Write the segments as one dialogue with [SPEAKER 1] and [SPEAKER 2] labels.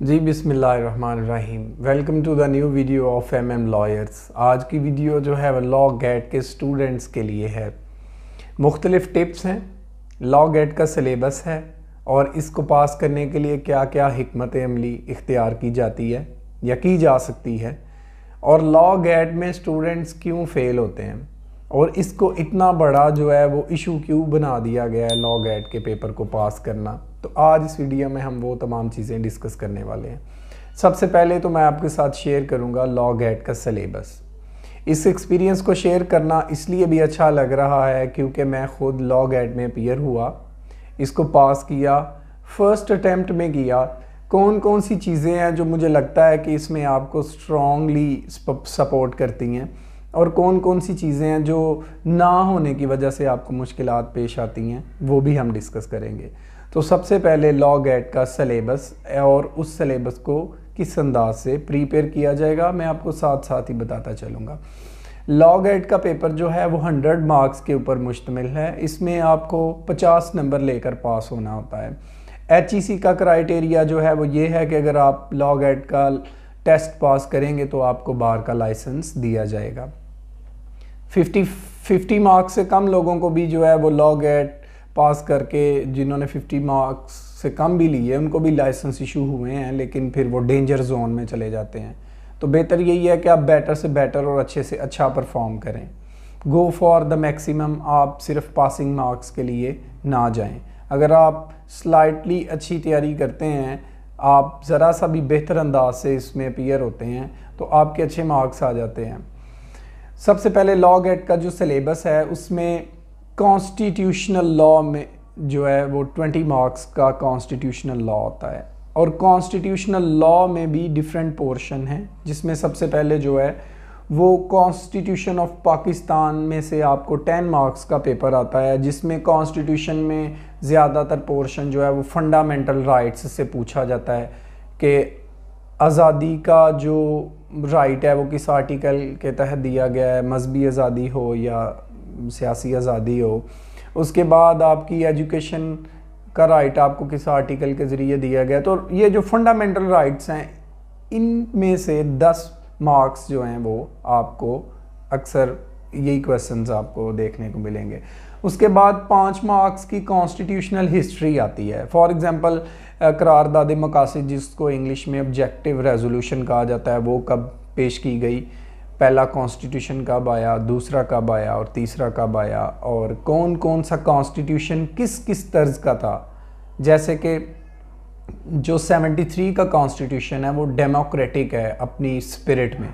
[SPEAKER 1] जी बिस्मिल्लाहिर्रहमानिर्रहीम। Welcome to the new video of MM lawyers. आज की वीडियो जो है वह लॉ गेट के स्टूडेंट्स के लिए है। मुख्तलिफ टिप्स हैं, लॉ गेट का सिलेबस है और इसको पास करने के लिए क्या क्या हिकमत अमली इख्तियार की जाती है या की जा सकती है, और लॉ गेट में स्टूडेंट्स क्यों फेल होते हैं और इसको इतना बड़ा जो है वो इशू क्यों बना दिया गया है लॉ गेट के पेपर को पास करना। तो आज इस वीडियो में हम वो तमाम चीज़ें डिस्कस करने वाले हैं। सबसे पहले तो मैं आपके साथ शेयर करूंगा लॉ गेट का सिलेबस। इस एक्सपीरियंस को शेयर करना इसलिए भी अच्छा लग रहा है क्योंकि मैं ख़ुद लॉ गेट में अपीयर हुआ, इसको पास किया, फर्स्ट अटैम्प्ट में किया। कौन कौन सी चीज़ें हैं जो मुझे लगता है कि इसमें आपको स्ट्रॉन्गली सपोर्ट करती हैं और कौन कौन सी चीज़ें हैं जो ना होने की वजह से आपको मुश्किलात पेश आती हैं, वो भी हम डिस्कस करेंगे। तो सबसे पहले लॉ गेट का सिलेबस और उस सिलेबस को किस अंदाज से प्रिपेयर किया जाएगा मैं आपको साथ साथ ही बताता चलूँगा। लॉ गेट का पेपर जो है वो 100 मार्क्स के ऊपर मुश्तमिल है। इसमें आपको 50 नंबर लेकर पास होना होता है। HEC का क्राइटेरिया जो है वो ये है कि अगर आप लॉ गेट का टेस्ट पास करेंगे तो आपको बार का लाइसेंस दिया जाएगा। 50 मार्क्स से कम लोगों को भी जो है वो लॉ गेट पास करके, जिन्होंने 50 मार्क्स से कम भी लिए उनको भी लाइसेंस इशू हुए हैं, लेकिन फिर वो डेंजर जोन में चले जाते हैं। तो बेहतर यही है कि आप बेटर से बेटर और अच्छे से अच्छा परफॉर्म करें। Go for the maximum. आप सिर्फ पासिंग मार्क्स के लिए ना जाएं। अगर आप स्लाइटली अच्छी तैयारी करते हैं, आप ज़रा सा भी बेहतर अंदाज से इसमें अपीयर होते हैं तो आपके अच्छे मार्क्स आ जाते हैं। सबसे पहले लॉ गेट का जो सिलेबस है उसमें कॉन्स्टिट्यूशनल लॉ में जो है वो 20 मार्क्स का कॉन्स्टिट्यूशनल लॉ होता है, और कॉन्स्टिट्यूशनल लॉ में भी डिफरेंट पोर्शन है, जिसमें सबसे पहले जो है वो कॉन्स्टिट्यूशन ऑफ पाकिस्तान में से आपको 10 मार्क्स का पेपर आता है, जिसमें कॉन्स्टिट्यूशन में ज़्यादातर पोर्शन जो है वो फंडामेंटल राइट्स से पूछा जाता है कि आज़ादी का जो राइट है वो किस आर्टिकल के तहत दिया गया है, मजहबी आज़ादी हो या सियासी आज़ादी हो। उसके बाद आपकी एजुकेशन का राइट आपको किस आर्टिकल के ज़रिए दिया गया। तो ये जो फंडामेंटल राइट्स हैं इनमें से 10 मार्क्स जो हैं वो आपको अक्सर यही क्वेश्चंस आपको देखने को मिलेंगे। उसके बाद 5 मार्क्स की कॉन्स्टिट्यूशनल हिस्ट्री आती है। फॉर एग्जांपल करारदाद मकासद, जिसको इंग्लिश में ऑब्जेक्टिव रेजोल्यूशन कहा जाता है, वो कब पेश की गई, पहला कॉन्स्टिट्यूशन कब आया, दूसरा कब आया और तीसरा कब आया, और कौन कौन सा कॉन्स्टिट्यूशन किस किस तर्ज का था। जैसे कि जो 73 का कॉन्स्टिट्यूशन है वो डेमोक्रेटिक है अपनी स्पिरिट में,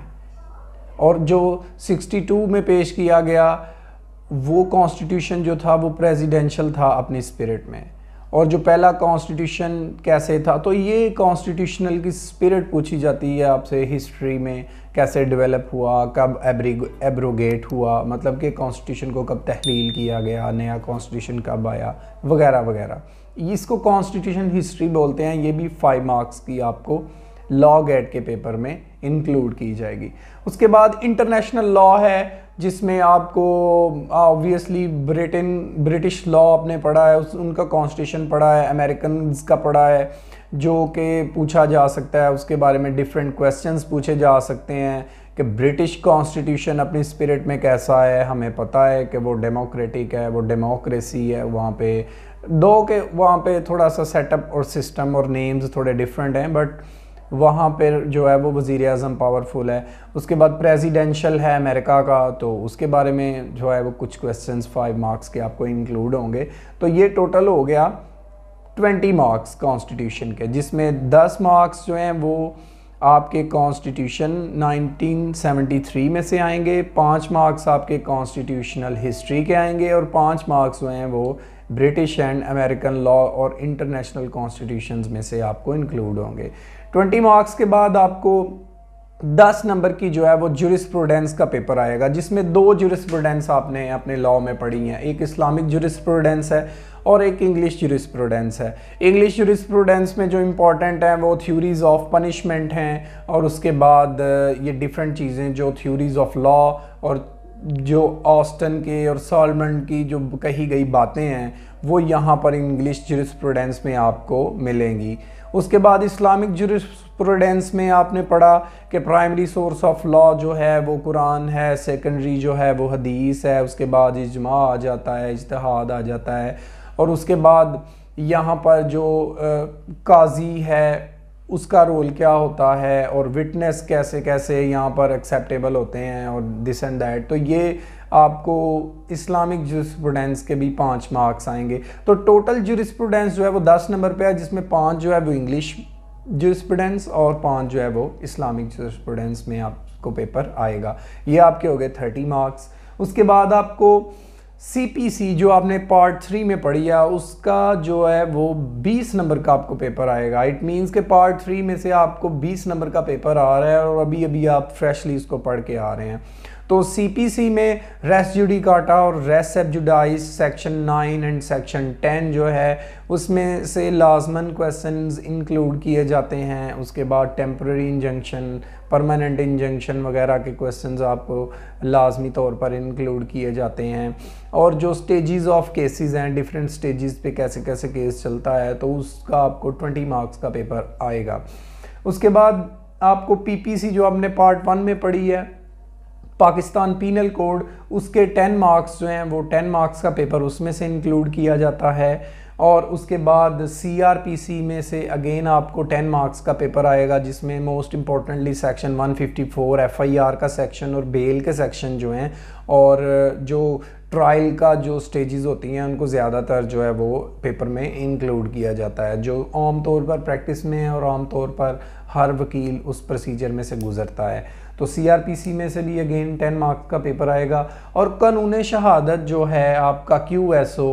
[SPEAKER 1] और जो 62 में पेश किया गया वो कॉन्स्टिट्यूशन जो था वो प्रेसिडेंशियल था अपनी स्पिरिट में। और जो पहला कॉन्स्टिट्यूशन कैसे था, तो ये कॉन्स्टिट्यूशनल की स्पिरिट पूछी जाती है आपसे हिस्ट्री में, कैसे डेवलप हुआ, कब एब्रोगेट हुआ, मतलब कि कॉन्स्टिट्यूशन को कब तहलील किया गया, नया कॉन्स्टिट्यूशन कब आया, वगैरह वगैरह। इसको कॉन्स्टिट्यूशन हिस्ट्री बोलते हैं। ये भी 5 मार्क्स की आपको लॉ गेट के पेपर में इंक्लूड की जाएगी। उसके बाद इंटरनेशनल लॉ है, जिसमें आपको ऑब्वियसली ब्रिटिश लॉ आपने पढ़ा है, उनका कॉन्स्टिट्यूशन पढ़ा है, अमेरिकन का पढ़ा है, जो कि पूछा जा सकता है। उसके बारे में डिफरेंट क्वेश्चंस पूछे जा सकते हैं कि ब्रिटिश कॉन्स्टिट्यूशन अपनी स्पिरिट में कैसा है। हमें पता है कि वो डेमोक्रेटिक है, वो डेमोक्रेसी है। वहाँ पे वहाँ पे थोड़ा सा सेटअप और सिस्टम और नेम्स थोड़े डिफरेंट हैं, बट वहाँ पर जो है वो वज़ीर आज़म पावरफुल है। उसके बाद प्रेसिडेंशियल है अमेरिका का, तो उसके बारे में जो है वो कुछ क्वेश्चंस 5 मार्क्स के आपको इंक्लूड होंगे। तो ये टोटल हो गया 20 मार्क्स कॉन्स्टिट्यूशन के, जिसमें 10 मार्क्स जो हैं वो आपके कॉन्स्टिट्यूशन 1973 में से आएंगे, 5 मार्क्स आपके कॉन्स्टिट्यूशनल हिस्ट्री के आएंगे, और 5 मार्क्स जो हैं वो ब्रिटिश एंड अमेरिकन लॉ और इंटरनेशनल कॉन्स्टिट्यूशंस में से आपको इंक्लूड होंगे। 20 मार्क्स के बाद आपको 10 नंबर की जो है वो ज्यूरिस्प्रूडेंस का पेपर आएगा, जिसमें 2 ज्यूरिस्प्रूडेंस आपने अपने लॉ में पढ़ी हैं। एक इस्लामिक ज्यूरिस्प्रूडेंस है और एक इंग्लिश ज्यूरिस्प्रूडेंस है। इंग्लिश ज्यूरिस्प्रूडेंस में जो इम्पॉर्टेंट है वो थ्योरीज ऑफ पनिशमेंट हैं, और उसके बाद ये डिफरेंट चीज़ें जो थ्योरीज ऑफ लॉ और जो ऑस्टन के और सॉलमन की जो कही गई बातें हैं वो यहाँ पर इंग्लिश ज्यूरिस्प्रूडेंस में आपको मिलेंगी। उसके बाद इस्लामिक ज्यूरिस्प्रूडेंस में आपने पढ़ा कि प्राइमरी सोर्स ऑफ लॉ जो है वो कुरान है, सेकेंडरी जो है वो हदीस है, उसके बाद इजमा आ जाता है, इज्तिहाद आ जाता है, और उसके बाद यहाँ पर जो काजी है उसका रोल क्या होता है, और विटनेस कैसे कैसे यहाँ पर एक्सेप्टेबल होते हैं, और दिस एंड दैट। तो ये आपको इस्लामिक ज्यूरिस्प्रूडेंस के भी 5 मार्क्स आएंगे। तो टोटल ज्यूरिस्प्रूडेंस जो है वो 10 नंबर पे है, जिसमें 5 जो है वो इंग्लिश ज्यूरिस्प्रूडेंस और 5 जो है वो इस्लामिक ज्यूरिस्प्रूडेंस में आपको पेपर आएगा। ये आपके हो गए 30 मार्क्स। उसके बाद आपको CPC जो आपने पार्ट 3 में पढ़ी है उसका जो है वो 20 नंबर का आपको पेपर आएगा। इट मीन्स के पार्ट 3 में से आपको 20 नंबर का पेपर आ रहा है और अभी अभी आप फ्रेशली इसको पढ़ के आ रहे हैं। तो CPC में रेस जुडिकाटा और रेस सब्जुडाइज सेक्शन 9 एंड सेक्शन 10 जो है उसमें से लाजमन क्वेश्चंस इंक्लूड किए जाते हैं। उसके बाद टेम्पररी इंजंक्शन, परमानेंट इंजंक्शन वगैरह के क्वेश्चंस आपको लाजमी तौर पर इंक्लूड किए जाते हैं। और जो स्टेजेस ऑफ केसेस हैं, डिफरेंट स्टेजेस पे कैसे कैसे केस चलता है, तो उसका आपको 20 मार्क्स का पेपर आएगा। उसके बाद आपको PPC जो आपने पार्ट 1 में पढ़ी है, पाकिस्तान पीनल कोड, उसके 10 मार्क्स जो हैं वो 10 मार्क्स का पेपर उसमें से इंक्लूड किया जाता है। और उसके बाद CRPC में से अगेन आपको 10 मार्क्स का पेपर आएगा, जिसमें मोस्ट इम्पॉर्टेंटली सेक्शन 154 FIR का सेक्शन और बेल के सेक्शन जो हैं, और जो ट्रायल का जो स्टेजेस होती हैं उनको ज़्यादातर जो है वो पेपर में इंक्लूड किया जाता है, जो आम तौर पर प्रैक्टिस में है और आम तौर पर हर वकील उस प्रोसीजर में से गुजरता है। तो CRPC में से भी अगेन 10 मार्क्स का पेपर आएगा। और कानून शहादत जो है आपका QSO,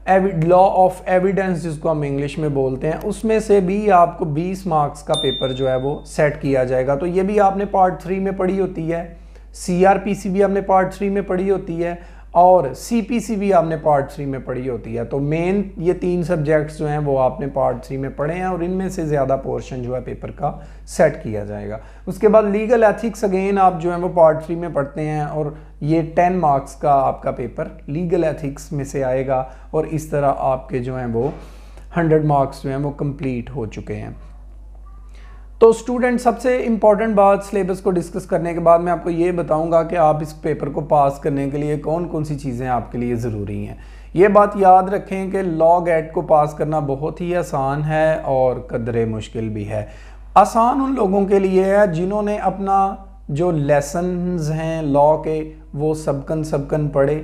[SPEAKER 1] लॉ ऑफ एविडेंस जिसको हम इंग्लिश में बोलते हैं, उसमें से भी आपको 20 मार्क्स का पेपर जो है वो सेट किया जाएगा। तो ये भी आपने पार्ट 3 में पढ़ी होती है, CRPC भी आपने पार्ट 3 में पढ़ी होती है, और CPC भी आपने पार्ट 3 में पढ़ी होती है। तो मेन ये 3 सब्जेक्ट्स जो हैं वो आपने पार्ट 3 में पढ़े हैं, और इनमें से ज़्यादा पोर्शन जो है पेपर का सेट किया जाएगा। उसके बाद लीगल एथिक्स अगेन आप जो है वो पार्ट 3 में पढ़ते हैं, और ये 10 मार्क्स का आपका पेपर लीगल एथिक्स में से आएगा, और इस तरह आपके जो हैं वो 100 मार्क्स जो हैं वो कंप्लीट हो चुके हैं। तो स्टूडेंट, सबसे इम्पॉर्टेंट बात सिलेबस को डिस्कस करने के बाद मैं आपको ये बताऊंगा कि आप इस पेपर को पास करने के लिए कौन कौन सी चीज़ें आपके लिए ज़रूरी हैं। ये बात याद रखें कि लॉ गेट को पास करना बहुत ही आसान है और कदरे मुश्किल भी है। आसान उन लोगों के लिए है जिन्होंने अपना जो लेसन्स हैं लॉ के वो सबकन पढ़े,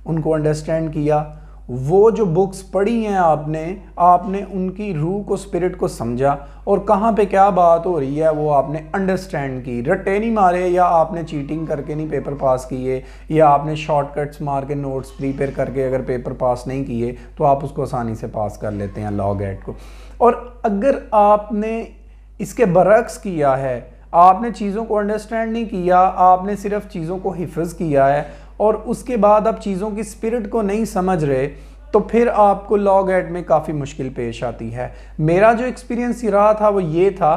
[SPEAKER 1] उनको अंडरस्टैंड किया, वो जो बुक्स पढ़ी हैं आपने उनकी रूह को, स्पिरिट को समझा, और कहाँ पे क्या बात हो रही है वो आपने अंडरस्टैंड की। रट्टे नहीं मारे, या आपने चीटिंग करके नहीं पेपर पास किए, या आपने शॉर्टकट्स मार के नोट्स प्रिपेयर करके अगर पेपर पास नहीं किए तो आप उसको आसानी से पास कर लेते हैं लॉ गेट को। और अगर आपने इसके बरक्स किया है, आपने चीज़ों को अंडरस्टैंड नहीं किया, आपने सिर्फ चीज़ों को हिफ्ज़ किया है, और उसके बाद आप चीज़ों की स्पिरिट को नहीं समझ रहे, तो फिर आपको लॉ गेट में काफ़ी मुश्किल पेश आती है। मेरा जो एक्सपीरियंस रहा था वो ये था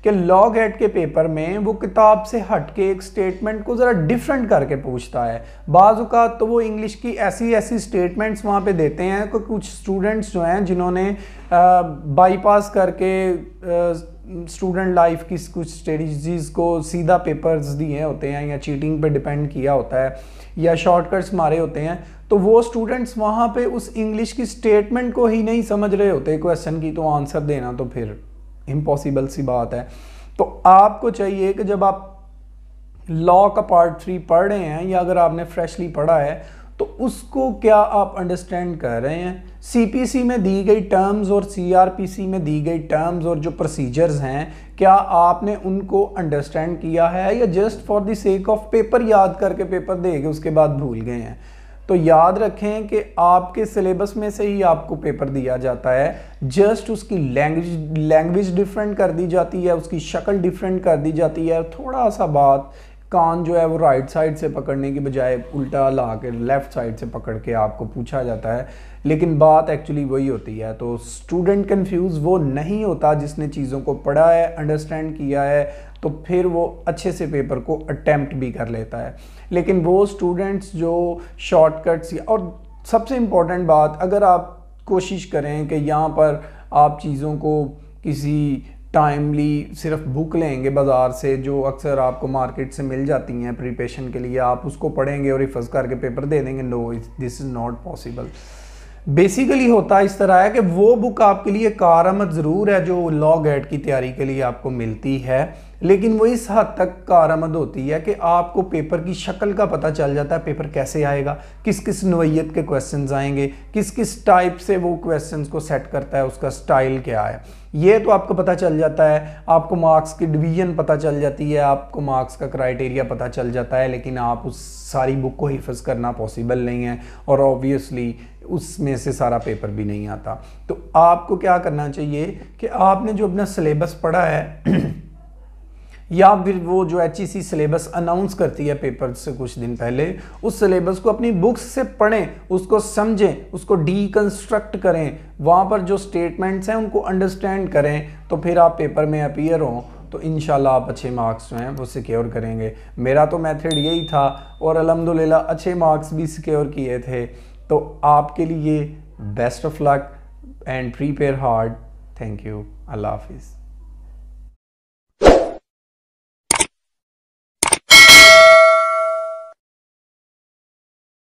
[SPEAKER 1] कि लॉ गेट के पेपर में वो किताब से हट के एक स्टेटमेंट को ज़रा डिफरेंट करके पूछता है। बाज़ औक़ात तो वो इंग्लिश की ऐसी स्टेटमेंट्स वहाँ पे देते हैं कि कुछ स्टूडेंट्स जो हैं जिन्होंने बाईपास करके स्टूडेंट लाइफ की कुछ स्ट्रेटजीज़ को सीधा पेपर्स दिए होते हैं, या चीटिंग पे डिपेंड किया होता है, या शॉर्टकट्स मारे होते हैं, तो वो स्टूडेंट्स वहाँ पे उस इंग्लिश की स्टेटमेंट को ही नहीं समझ रहे होते क्वेश्चन की, तो आंसर देना तो फिर इम्पॉसिबल सी बात है। तो आपको चाहिए कि जब आप लॉ का पार्ट 3 पढ़ रहे हैं, या अगर आपने फ्रेशली पढ़ा है, तो उसको क्या आप अंडरस्टैंड कर रहे हैं। CPC में दी गई टर्म्स और CRPC में दी गई टर्म्स और जो प्रोसीजर्स हैं, क्या आपने उनको अंडरस्टैंड किया है, या just for the sake of paper याद करके पेपर दे गए उसके बाद भूल गए हैं। तो याद रखें कि आपके सिलेबस में से ही आपको पेपर दिया जाता है, जस्ट उसकी लैंग्वेज डिफरेंट कर दी जाती है, उसकी शक्ल डिफरेंट कर दी जाती है, थोड़ा सा बात कान जो है वो राइट साइड से पकड़ने की बजाय उल्टा ला के लेफ़्ट साइड से पकड़ के आपको पूछा जाता है, लेकिन बात एक्चुअली वही होती है। तो स्टूडेंट कंफ्यूज वो नहीं होता जिसने चीज़ों को पढ़ा है, अंडरस्टैंड किया है, तो फिर वो अच्छे से पेपर को अटेम्प्ट भी कर लेता है। लेकिन वो स्टूडेंट्स जो शॉर्टकट्स, और सबसे इम्पॉर्टेंट बात, अगर आप कोशिश करें कि यहाँ पर आप चीज़ों को किसी टाइमली सिर्फ बुक लेंगे बाज़ार से जो अक्सर आपको मार्केट से मिल जाती हैं प्रिपरेशन के लिए, आप उसको पढ़ेंगे और हिफज करके पेपर दे देंगे। No, this is not possible. Basically होता इस तरह है कि वो बुक आपके लिए कारआमद ज़रूर है जो लॉ गेट की तैयारी के लिए आपको मिलती है, लेकिन वो इस हद तक कारआमद होती है कि आपको पेपर की शक्ल का पता चल जाता है पेपर कैसे आएगा, किस किस नोयत के क्वेश्चंस आएंगे, किस किस टाइप से वो क्वेश्चंस को सेट करता है, उसका स्टाइल क्या है, ये तो आपको पता चल जाता है। आपको मार्क्स की डिवीजन पता चल जाती है, आपको मार्क्स का क्राइटेरिया पता चल जाता है, लेकिन आप उस सारी बुक को हिफज करना पॉसिबल नहीं है और ऑब्वियसली उसमें से सारा पेपर भी नहीं आता। तो आपको क्या करना चाहिए कि आपने जो अपना सिलेबस पढ़ा है या फिर वो जो HEC सिलेबस अनाउंस करती है पेपर से कुछ दिन पहले, उस सिलेबस को अपनी बुक्स से पढ़ें, उसको समझें, उसको डीकंस्ट्रक्ट करें, वहाँ पर जो स्टेटमेंट्स हैं उनको अंडरस्टैंड करें, तो फिर आप पेपर में अपीयर हों तो इंशाल्लाह आप अच्छे मार्क्स जो हैं वो सिक्योर करेंगे। मेरा तो मेथड यही था और अल्हम्दुलिल्लाह अच्छे मार्क्स भी सिक्योर किए थे। तो आपके लिए best of luck and prepare hard. Thank you. अल्लाह हाफिज़।